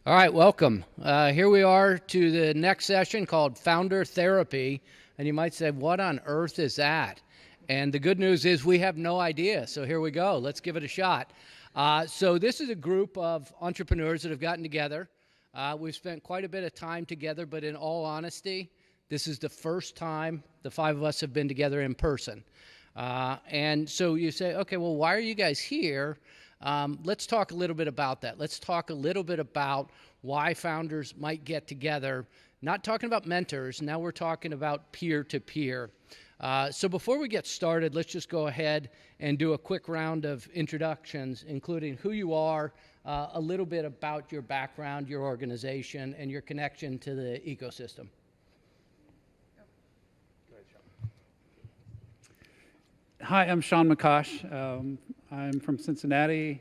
All right, welcome. Here we are to the next session called Founder Therapy. And you might say, what on earth is that? And the good news is we have no idea. So here we go. Let's give it a shot. So this is a group of entrepreneurs that have gotten together. We've spent quite a bit of time together, but in all honesty, this is the first time the five of us have been together in person. And so you say, okay, well, why are you guys here? Let's talk a little bit about that. Let's talk a little bit about why founders might get together. Not talking about mentors. Now we're talking about peer-to-peer. So before we get started, let's just go ahead and do a quick round of introductions, including who you are, a little bit about your background, your organization, and your connection to the ecosystem. Hi, I'm Sean McCosh. I'm from Cincinnati,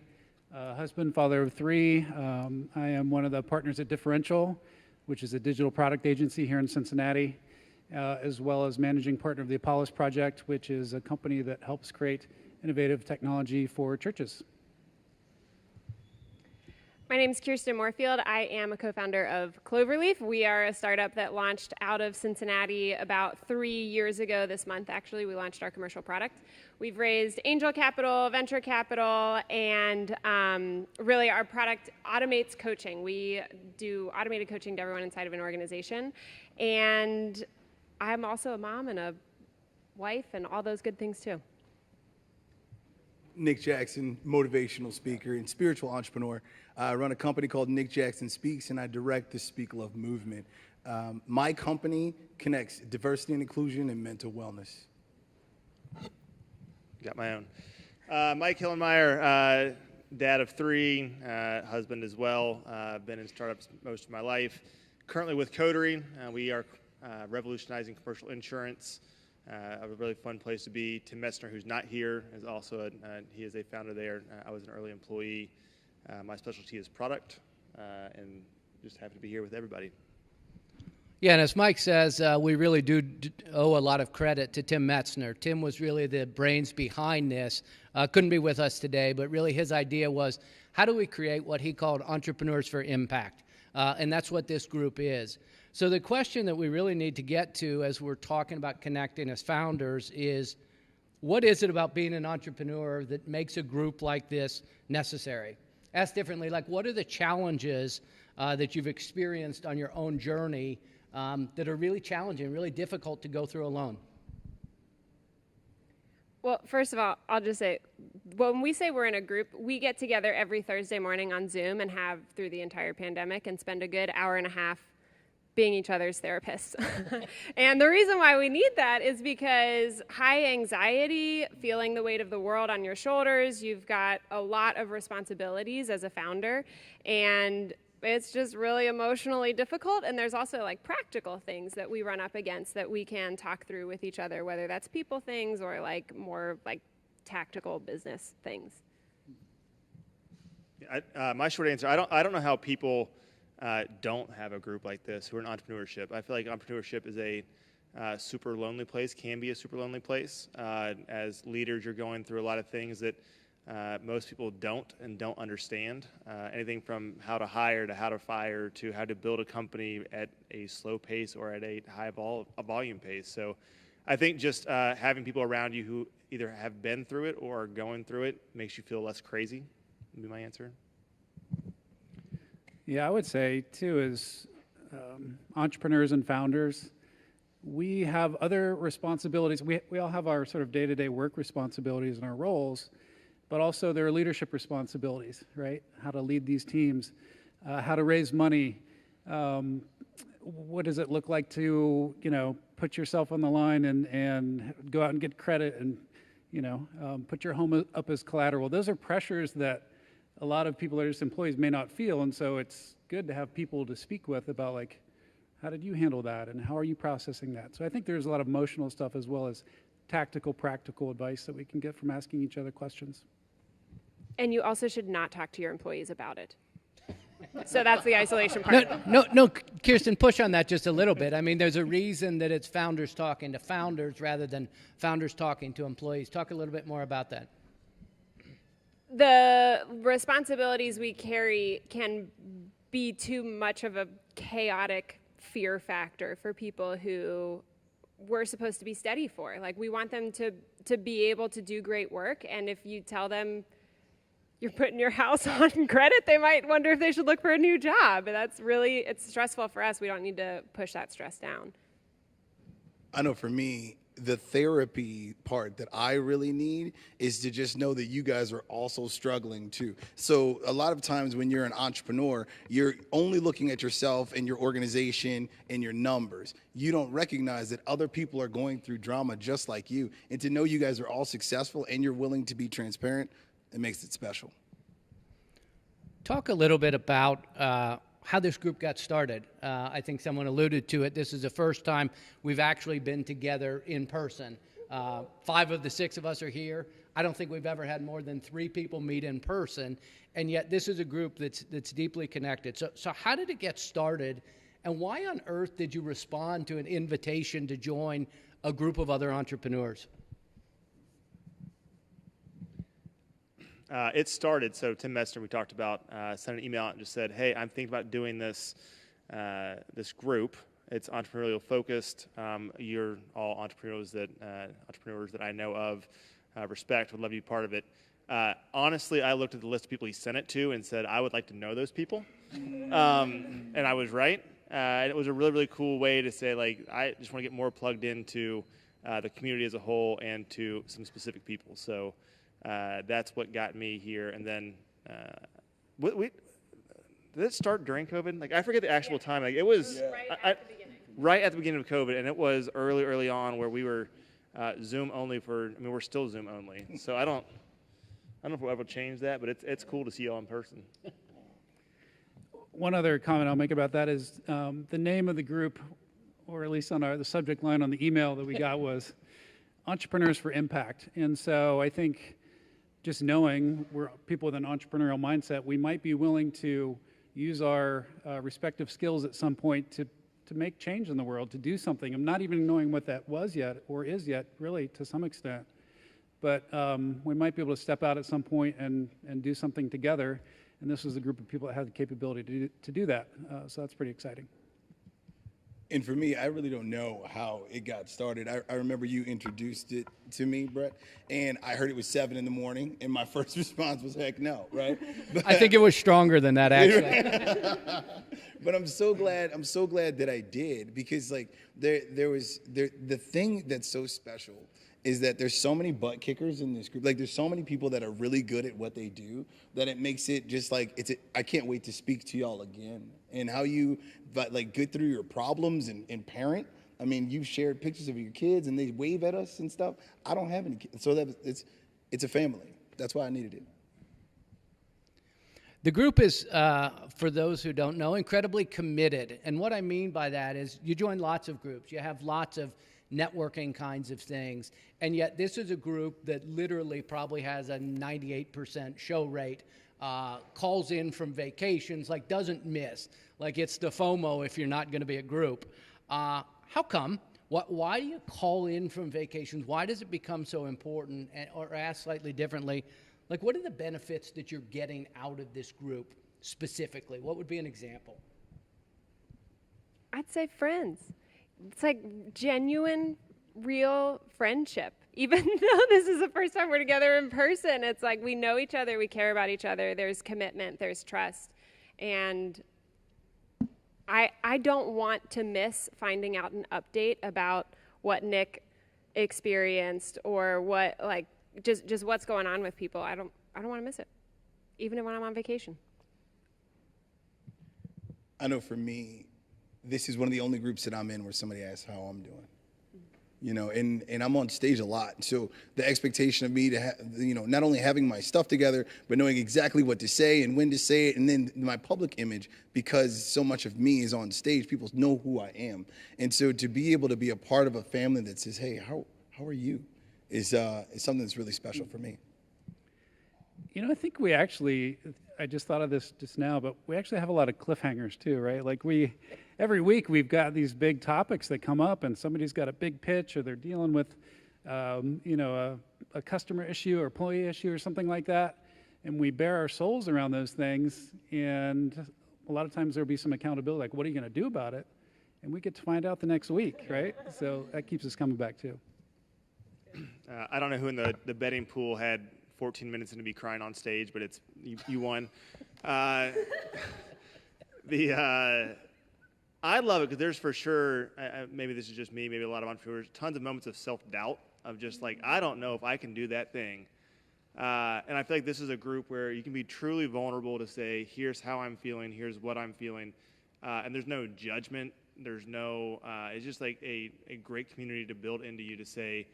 husband, father of three. I am one of the partners at Differential, which is a digital product agency here in Cincinnati, as well as managing partner of the Apollos Project, which is a company that helps create innovative technology for churches. My name is Kirsten Moorfield. I am a co-founder of Cloverleaf. We are a startup that launched out of Cincinnati about 3 years ago this month. Actually, we launched our commercial product. We've raised angel capital, venture capital, and really our product automates coaching. We do automated coaching to everyone inside of an organization. And I'm also a mom and a wife and all those good things too. Nick Jackson, motivational speaker and spiritual entrepreneur. I run a company called Nick Jackson Speaks, and I direct the Speak Love movement. My company connects diversity and inclusion and mental wellness. Got my own. Mike Hillenmeyer, dad of three, husband as well. I've been in startups most of my life. Currently with Coterie, we are revolutionizing commercial insurance. A really fun place to be. Tim Metzner, who's not here, is also he is a founder there. I was an early employee. My specialty is product, and just happy to be here with everybody. Yeah, and as Mike says, we really do owe a lot of credit to Tim Metzner. Tim was really the brains behind this. Couldn't be with us today, but really his idea was, how do we create what he called Entrepreneurs for Impact? And that's what this group is. So the question that we really need to get to as we're talking about connecting as founders is, what is it about being an entrepreneur that makes a group like this necessary? Asked differently, like, what are the challenges that you've experienced on your own journey that are really challenging, really difficult to go through alone? Well, first of all, I'll just say, when we say we're in a group, we get together every Thursday morning on Zoom and have through the entire pandemic and spend a good hour and a half being each other's therapists. And the reason why we need that is because high anxiety, feeling the weight of the world on your shoulders, you've got a lot of responsibilities as a founder, and it's just really emotionally difficult. And there's also like practical things that we run up against that we can talk through with each other, whether that's people things or like more like tactical business things. My short answer, I don't know how people don't have a group like this who are in entrepreneurship. I feel like entrepreneurship is a super lonely place, can be a super lonely place. As leaders, you're going through a lot of things that most people don't understand. Anything from how to hire to how to fire to how to build a company at a slow pace or at a high volume pace. So I think just having people around you who either have been through it or are going through it makes you feel less crazy, would be my answer. Yeah, I would say, too, as entrepreneurs and founders, we have other responsibilities. We all have our sort of day-to-day work responsibilities and our roles, but also there are leadership responsibilities, right? How to lead these teams, how to raise money. What does it look like to, put yourself on the line and go out and get credit and, put your home up as collateral? Those are pressures that a lot of people that are just employees may not feel, and so it's good to have people to speak with about, like, how did you handle that, and how are you processing that? So I think there's a lot of emotional stuff as well as tactical, practical advice that we can get from asking each other questions. And you also should not talk to your employees about it. So that's the isolation part. No, Kirsten, push on that just a little bit. I mean, there's a reason that it's founders talking to founders rather than founders talking to employees. Talk a little bit more about that. The responsibilities we carry can be too much of a chaotic fear factor for people who we're supposed to be steady for. Like, we want them to be able to do great work, and if you tell them you're putting your house on credit, they might wonder if they should look for a new job. And it's stressful for us. We don't need to push that stress down. I know for me, the therapy part that I really need is to just know that you guys are also struggling too. So a lot of times when you're an entrepreneur, you're only looking at yourself and your organization and your numbers. You don't recognize that other people are going through drama just like you. And to know you guys are all successful and you're willing to be transparent, it makes it special. Talk a little bit about how this group got started. I think someone alluded to it. This is the first time we've actually been together in person. 5 of the 6 of us are here. I don't think we've ever had more than 3 people meet in person, and yet this is a group that's deeply connected. So how did it get started, and why on earth did you respond to an invitation to join a group of other entrepreneurs? It started, so Tim Messner, we talked about, sent an email out and just said, hey, I'm thinking about doing this group. It's entrepreneurial focused. You're all entrepreneurs that I know of, respect, would love to be part of it. Honestly, I looked at the list of people he sent it to and said, I would like to know those people. And I was right. And it was a really, really cool way to say, like, I just want to get more plugged into the community as a whole and to some specific people. So that's what got me here. And then, did it start during COVID? Like, I forget the actual time. Like, it was right at the beginning of COVID, and it was early on where we were Zoom only we're still Zoom only. So I don't know if we'll ever change that, but it's cool to see y'all in person. One other comment I'll make about that is the name of the group, or at least on the subject line on the email that we got, was Entrepreneurs for Impact. And so I think just knowing we're people with an entrepreneurial mindset, we might be willing to use our respective skills at some point to make change in the world, to do something. I'm not even knowing what that was yet, or is yet, really, to some extent. But we might be able to step out at some point and do something together. And this was a group of people that had the capability to do that. So that's pretty exciting. And for me, I really don't know how it got started. I remember you introduced it to me, Brett, and I heard it was 7 in the morning, and my first response was, heck no, right? But, I think it was stronger than that, actually. But I'm so glad that I did, because like the thing that's so special is that there's so many butt kickers in this group. Like, there's so many people that are really good at what they do that it makes it just like I can't wait to speak to y'all again. And how you get through your problems and parent. I mean, you've shared pictures of your kids and they wave at us and stuff. I don't have any kids, so it's a family. That's why I needed it. The group is, for those who don't know, incredibly committed. And what I mean by that is you join lots of groups. You have lots of networking kinds of things. And yet this is a group that literally probably has a 98% show rate, calls in from vacations, like doesn't miss. Like, it's the FOMO if you're not going to be a group. How come? Why do you call in from vacations? Why does it become so important? Or asked slightly differently, like, what are the benefits that you're getting out of this group specifically? What would be an example? I'd say friends. It's like genuine, real friendship. Even though this is the first time we're together in person, it's like we know each other, we care about each other, there's commitment, there's trust. And I don't want to miss finding out an update about what Nick experienced or what, like, just what's going on with people. I don't want to miss it, even when I'm on vacation. I know for me, this is one of the only groups that I'm in where somebody asks how I'm doing. You know, and I'm on stage a lot. So the expectation of me to, not only having my stuff together, but knowing exactly what to say and when to say it, and then my public image, because so much of me is on stage, people know who I am. And so to be able to be a part of a family that says, hey, how are you, is something that's really special for me. I think I just thought of this just now, but we actually have a lot of cliffhangers too, right? Like, every week we've got these big topics that come up, and somebody's got a big pitch, or they're dealing with, a customer issue or employee issue or something like that, and we bare our souls around those things. And a lot of times there'll be some accountability, like, what are you going to do about it? And we get to find out the next week, right? So that keeps us coming back too. I don't know who in the betting pool had 14 minutes into me crying on stage, but it's you won. I love it because there's for sure, maybe this is just me, maybe a lot of entrepreneurs, tons of moments of self-doubt of just like, I don't know if I can do that thing. And I feel like this is a group where you can be truly vulnerable to say, here's how I'm feeling, here's what I'm feeling. And there's no judgment. There's no, it's just like a great community to build into you to say,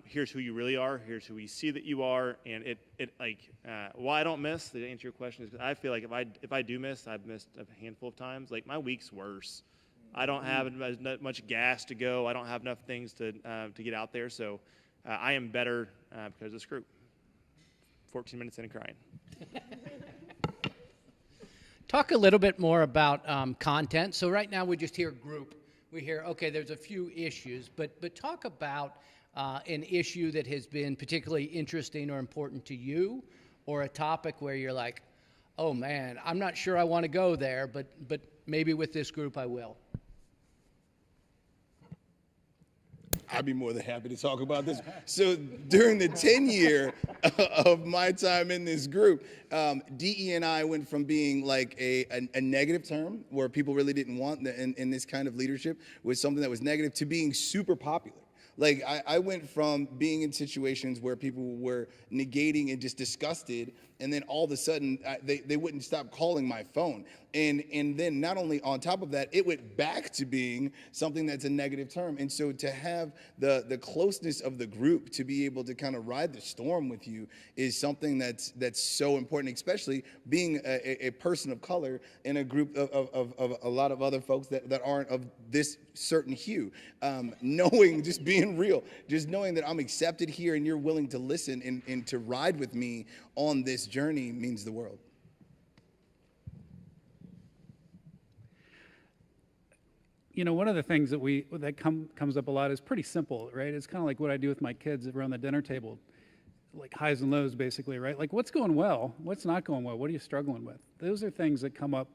here's who you really are, here's who we see that you are. And why I don't miss, to answer your question, is I feel like if I do miss, I've missed a handful of times, like my week's worse. I don't have as much gas to go. I don't have enough things to get out there. So I am better because of this group. 14 minutes in and crying. Talk a little bit more about content. So right now we just hear group. We hear, okay, there's a few issues, but talk about an issue that has been particularly interesting or important to you, or a topic where you're like, oh man, I'm not sure I want to go there, but maybe with this group I will. I'd be more than happy to talk about this. So during the 10-year of my time in this group, DE&I went from being like a negative term where people really didn't want in this kind of leadership, was something that was negative, to being super popular. Like I went from being in situations where people were negating and just disgusted, and then all of a sudden they wouldn't stop calling my phone. And then not only on top of that, it went back to being something that's a negative term. And so to have the closeness of the group to be able to kind of ride the storm with you is something that's so important, especially being a person of color in a group of a lot of other folks that aren't of this certain hue. Knowing, just being real, just knowing that I'm accepted here and you're willing to listen and to ride with me on this journey means the world. You know, one of the things that comes up a lot is pretty simple, right? It's kind of like what I do with my kids around the dinner table, like highs and lows, basically, right? Like, what's going well? What's not going well? What are you struggling with? Those are things that come up,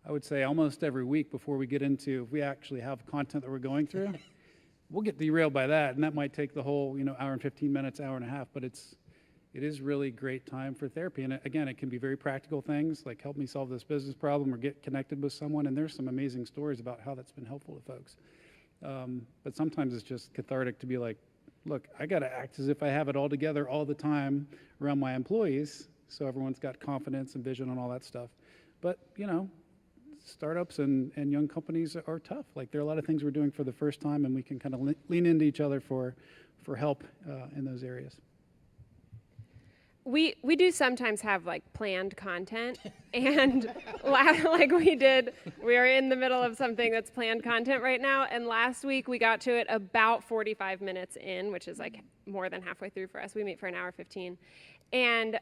I would say, almost every week before we get into, if we actually have content that we're going through. We'll get derailed by that, and that might take the whole, hour and 15 minutes, hour and a half, but it is really great time for therapy. And again, it can be very practical things, like help me solve this business problem or get connected with someone. And there's some amazing stories about how that's been helpful to folks. But sometimes it's just cathartic to be like, look, I got to act as if I have it all together all the time around my employees, so everyone's got confidence and vision and all that stuff. But, startups and young companies are tough. Like, there are a lot of things we're doing for the first time, and we can kind of lean into each other for help in those areas. We do sometimes have like planned content, and like we are in the middle of something that's planned content right now, and last week we got to it about 45 minutes in, which is like more than halfway through for us. We meet for an hour 15. And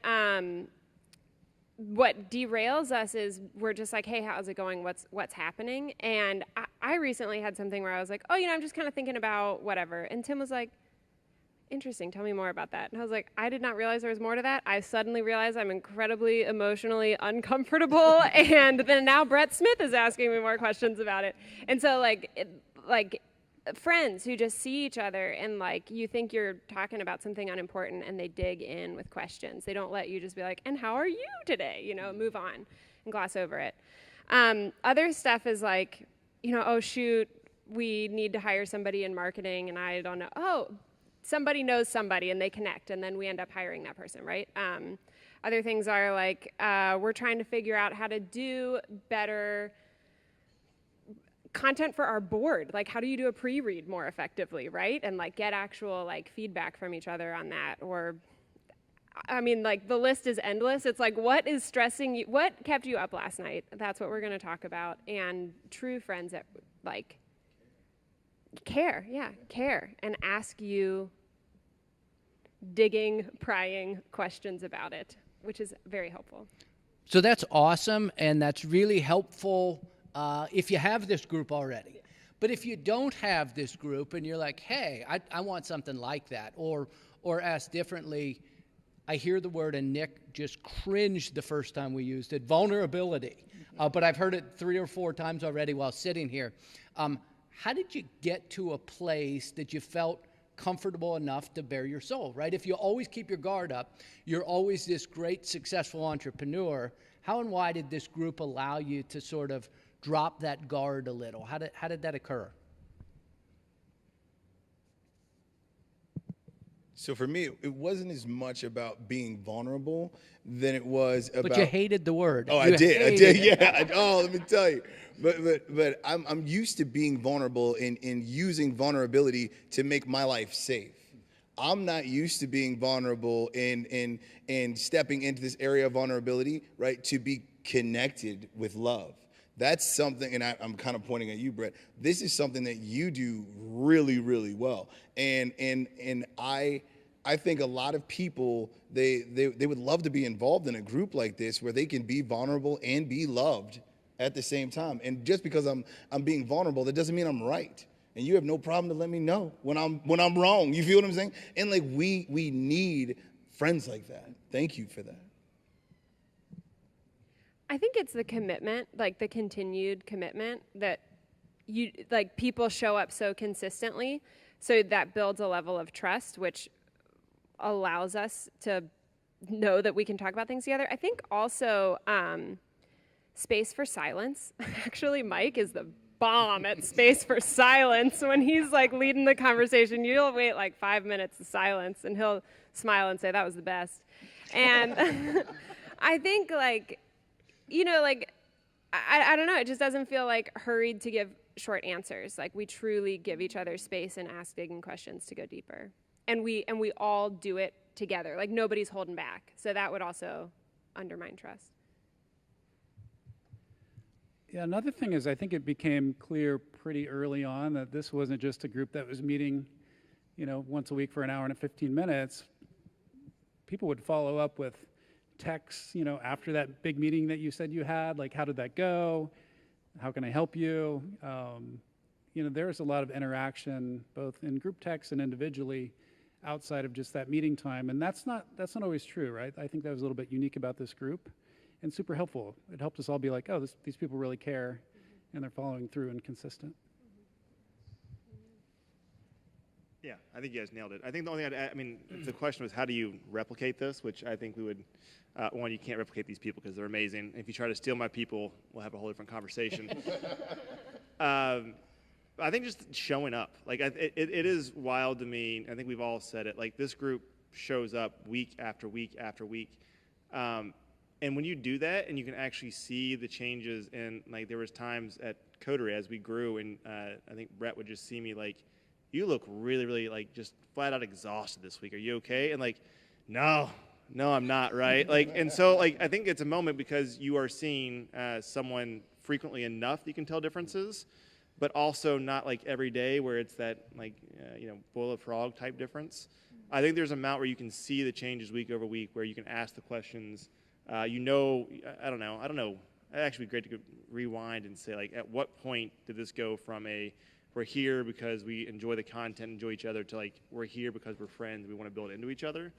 what derails us is we're just like, hey, how's it going? What's happening? And I recently had something where I was like, oh, I'm just kind of thinking about whatever. And Tim was like, interesting, tell me more about that. And I was like, I did not realize there was more to that. I suddenly realized I'm incredibly emotionally uncomfortable. And then now Brett Smith is asking me more questions about it. And so like friends who just see each other and like you think you're talking about something unimportant and they dig in with questions. They don't let you just be like, and how are you today? Move on and gloss over it. Other stuff is like, oh shoot, we need to hire somebody in marketing and I don't know. Oh, somebody knows somebody and they connect and then we end up hiring that person, right? Other things are like we're trying to figure out how to do better content for our board. Like, how do you do a pre-read more effectively, right? And like get actual like feedback from each other on that. Or, I mean, like the list is endless. It's like, what is stressing you? What kept you up last night? That's what we're going to talk about. And true friends that like care and ask you digging, prying questions about it, which is very helpful. So that's awesome, and that's really helpful if you have this group already. But if you don't have this group and you're like, hey, I want something like that, or asked differently, I hear the word, and Nick just cringed the first time we used it, vulnerability. but I've heard it 3 or 4 times already while sitting here. How did you get to a place that you felt comfortable enough to bare your soul, right? If you always keep your guard up, you're always this great, successful entrepreneur. How and why did this group allow you to sort of drop that guard a little? How did that occur? So for me, it wasn't as much about being vulnerable than it was about. But you hated the word. Oh, You I did. hated it. Yeah. Let me tell you. But I'm used to being vulnerable and using vulnerability to make my life safe. I'm not used to being vulnerable and stepping into this area of vulnerability, right? To be connected with love. That's something, and I'm kind of pointing at you, Brett. This is something that you do really, really well. And I think a lot of people, they would love to be involved in a group like this where they can be vulnerable and be loved at the same time. And just because I'm being vulnerable, that doesn't mean I'm right. And you have no problem to let me know when I'm wrong. You feel what I'm saying? And like we need friends like that. Thank you for that. I think it's the commitment, like the continued commitment that you like people show up so consistently, so that builds a level of trust, which allows us to know that we can talk about things together. I think also space for silence. Actually, Mike is the bomb at space for silence. When he's like leading the conversation, you'll wait like 5 minutes of silence and he'll smile and say that was the best. And I think like, I don't know, it just doesn't feel like hurried to give short answers. Like we truly give each other space and ask digging questions to go deeper. And we all do it together. Like nobody's holding back. So that would also undermine trust. Yeah, another thing is I think it became clear pretty early on that this wasn't just a group that was meeting, once a week for an hour and 15 minutes. People would follow up with texts, after that big meeting that you said you had, like, how did that go? How can I help you? There's a lot of interaction, both in group texts and individually, outside of just that meeting time. And that's not always true, right? I think that was a little bit unique about this group and super helpful. It helped us all be like, oh, these people really care and they're following through and consistent. Yeah, I think you guys nailed it. I think the only thing the question was how do you replicate this, which I think we would, one, you can't replicate these people because they're amazing. If you try to steal my people, we'll have a whole different conversation. I think just showing up. Like, it is wild to me. I think we've all said it. Like, this group shows up week after week after week. And when you do that and you can actually see the changes, and like there was times at Coterie as we grew, and I think Brett would just see me like, you look really, really like just flat out exhausted this week. Are you okay? And like, no, I'm not, right? Like, and so like, I think it's a moment because you are seeing someone frequently enough that you can tell differences, but also not like every day where it's that like, boil a frog type difference. I think there's an amount where you can see the changes week over week where you can ask the questions. I don't know. It'd actually be great to rewind and say like, at what point did this go from we're here because we enjoy the content, enjoy each other, to like, we're here because we're friends, we want to build into each other.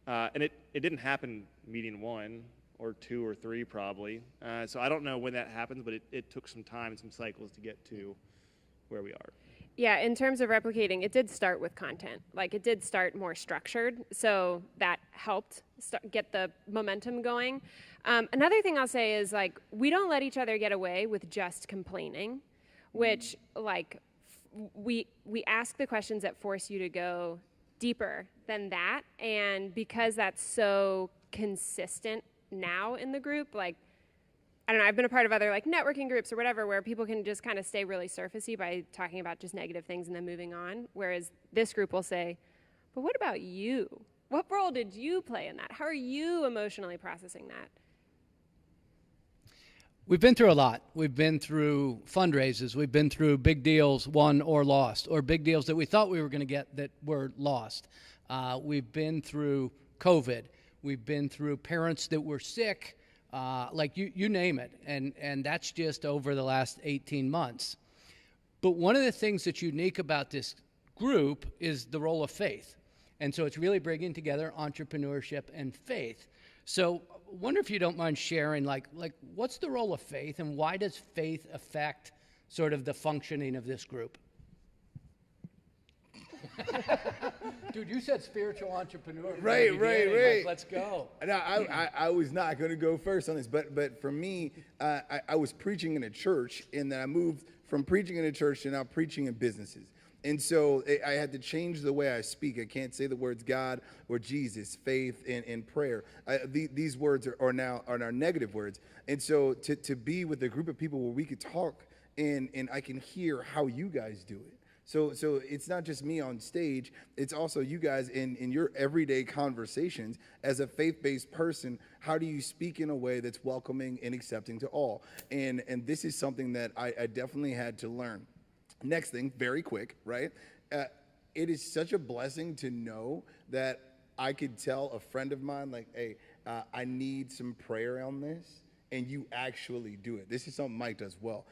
And it didn't happen meeting 1 or 2 or 3 probably. So I don't know when that happens, but it took some time and some cycles to get to where we are. Yeah, in terms of replicating, it did start with content. Like it did start more structured, so that helped get the momentum going. Another thing I'll say is like, we don't let each other get away with just complaining, which like, we ask the questions that force you to go deeper than that. And because that's so consistent now in the group, like, I don't know, I've been a part of other like networking groups or whatever where people can just kind of stay really surfacey by talking about just negative things and then moving on. Whereas this group will say, but what about you? What role did you play in that? How are you emotionally processing that? We've been through a lot. We've been through fundraisers. We've been through big deals won or lost, or big deals that we thought we were going to get that were lost. We've been through COVID. We've been through parents that were sick, like you name it. And that's just over the last 18 months. But one of the things that's unique about this group is the role of faith. And so it's really bringing together entrepreneurship and faith. So, wonder if you don't mind sharing, like what's the role of faith, and why does faith affect sort of the functioning of this group? Dude, you said spiritual entrepreneur. Right. Like, let's go. No, I was not going to go first on this, but for me, I was preaching in a church, and then I moved from preaching in a church to now preaching in businesses. And so I had to change the way I speak. I can't say the words God or Jesus, faith, and prayer. These words are now negative words. And so to be with a group of people where we could talk and I can hear how you guys do it. So it's not just me on stage, it's also you guys in your everyday conversations. As a faith-based person, how do you speak in a way that's welcoming and accepting to all? And this is something that I definitely had to learn. Next thing, very quick, right? It is such a blessing to know that I could tell a friend of mine, like, hey, I need some prayer on this. And you actually do it. This is something Mike does well.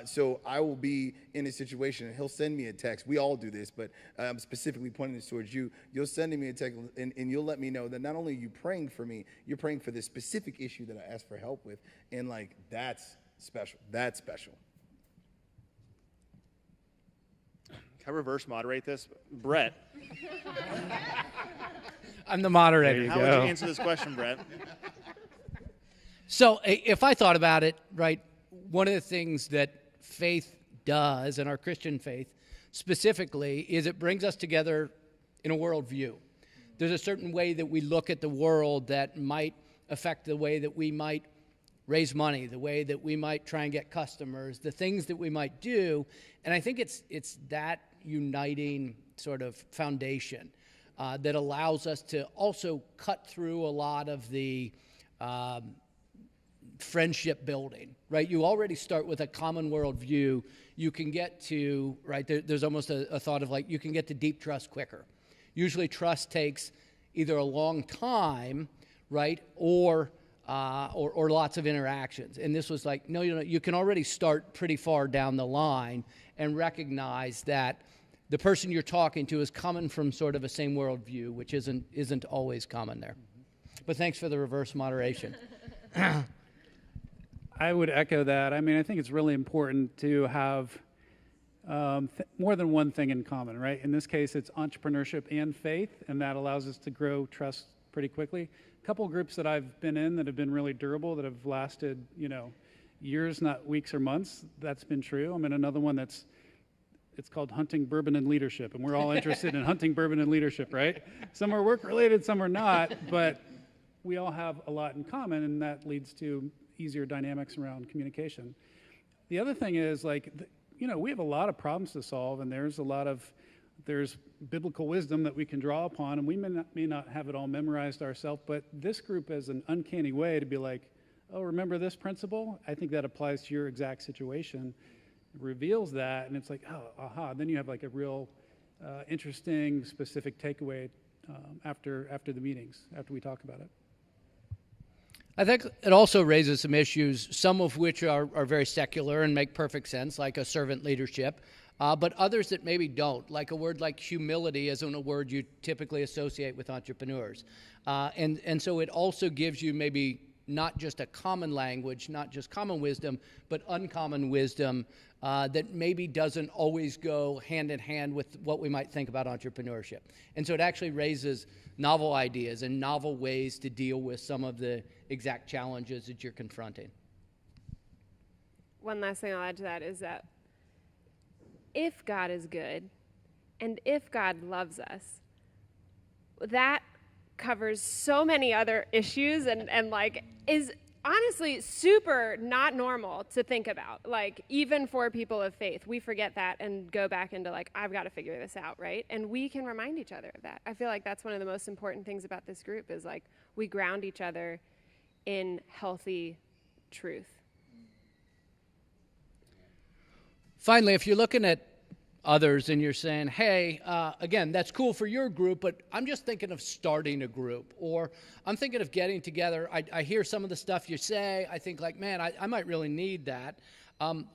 So I will be in a situation, and he'll send me a text. We all do this, but I'm specifically pointing this towards you. You'll send me a text, and you'll let me know that not only are you praying for me, you're praying for this specific issue that I asked for help with. And, like, that's special. That's special. Can I reverse moderate this? Brett, I'm the moderator. how would you answer this question, Brett? So if I thought about it, right, one of the things that faith does, and our Christian faith specifically, is it brings us together in a worldview. There's a certain way that we look at the world that might affect the way that we might raise money, the way that we might try and get customers, the things that we might do. And I think it's that uniting sort of foundation that allows us to also cut through a lot of the friendship building, right? You already start with a common worldview. You can get to, right, there's almost a thought of like, you can get to deep trust quicker. Usually trust takes either a long time, right, or lots of interactions. And this was like, no, you can already start pretty far down the line and recognize that the person you're talking to is coming from sort of a same worldview, which isn't always common there. But thanks for the reverse moderation. I would echo that. I mean, I think it's really important to have more than one thing in common, right? In this case, it's entrepreneurship and faith, and that allows us to grow trust pretty quickly. A couple groups that I've been in that have been really durable, that have lasted, years, not weeks or months, that's been true. I'm in another one it's called Hunting Bourbon and Leadership, and we're all interested in hunting bourbon and leadership, right? Some are work-related, some are not, but we all have a lot in common, and that leads to easier dynamics around communication. The other thing is, like, we have a lot of problems to solve, and there's biblical wisdom that we can draw upon, and we may not have it all memorized ourselves, but this group has an uncanny way to be like, oh, remember this principle? I think that applies to your exact situation. It reveals that, and it's like, oh, aha. Then you have like a real interesting, specific takeaway after the meetings, after we talk about it. I think it also raises some issues, some of which are very secular and make perfect sense, like a servant leadership, but others that maybe don't, like a word like humility isn't a word you typically associate with entrepreneurs. And so it also gives you maybe not just a common language, not just common wisdom, but uncommon wisdom that maybe doesn't always go hand in hand with what we might think about entrepreneurship. And so it actually raises novel ideas and novel ways to deal with some of the exact challenges that you're confronting. One last thing I'll add to that is that if God is good and if God loves us, that covers so many other issues and like is honestly super not normal to think about. Like, even for people of faith, we forget that and go back into like, I've got to figure this out, right? And we can remind each other of that. I feel like that's one of the most important things about this group is like we ground each other in healthy truth. Finally, if you're looking at others and you're saying, hey, again, that's cool for your group, but I'm just thinking of starting a group, or I'm thinking of getting together. I hear some of the stuff you say. I think like, man, I might really need that.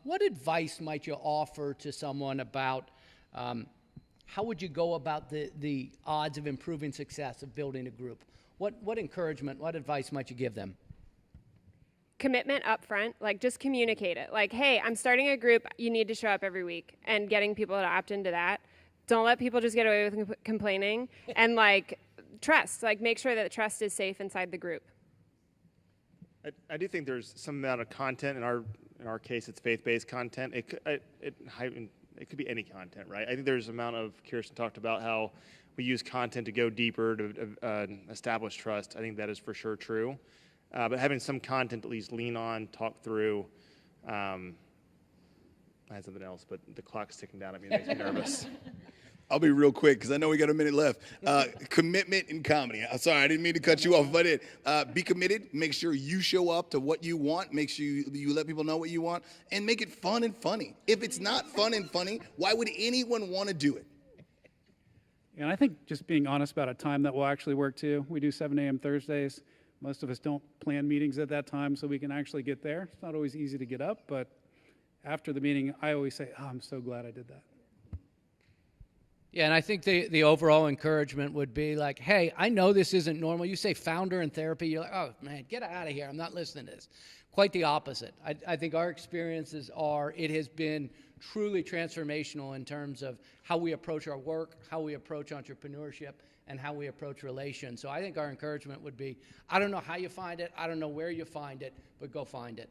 What advice might you offer to someone about how would you go about the odds of improving success of building a group? what encouragement, what advice might you give them? Commitment up front, like just communicate it. Like, hey, I'm starting a group, you need to show up every week, and getting people to opt into that. Don't let people just get away with complaining. And like, trust, like make sure that trust is safe inside the group. I do think there's some amount of content. In our case, it's faith-based content. It could be any content, right? I think there's an amount of, Kirsten talked about how we use content to go deeper, to establish trust. I think that is for sure true. But having some content at least lean on, talk through. I had something else, but the clock's ticking down at me. It makes me nervous. I'll be real quick because I know we got a minute left. Commitment in comedy. I'm sorry, I didn't mean to cut you off, but be committed. Make sure you show up to what you want. Make sure you let people know what you want, and make it fun and funny. If it's not fun and funny, why would anyone want to do it? And I think just being honest about a time that will actually work too. We do 7 a.m. Thursdays. Most of us don't plan meetings at that time so we can actually get there. It's not always easy to get up, but after the meeting, I always say, oh, I'm so glad I did that. Yeah, and I think the overall encouragement would be like, hey, I know this isn't normal. You say founder in therapy, you're like, oh, man, get out of here. I'm not listening to this. Quite the opposite. I think our experiences it has been truly transformational in terms of how we approach our work, how we approach entrepreneurship, and how we approach relations. So I think our encouragement would be, I don't know how you find it, I don't know where you find it, but go find it.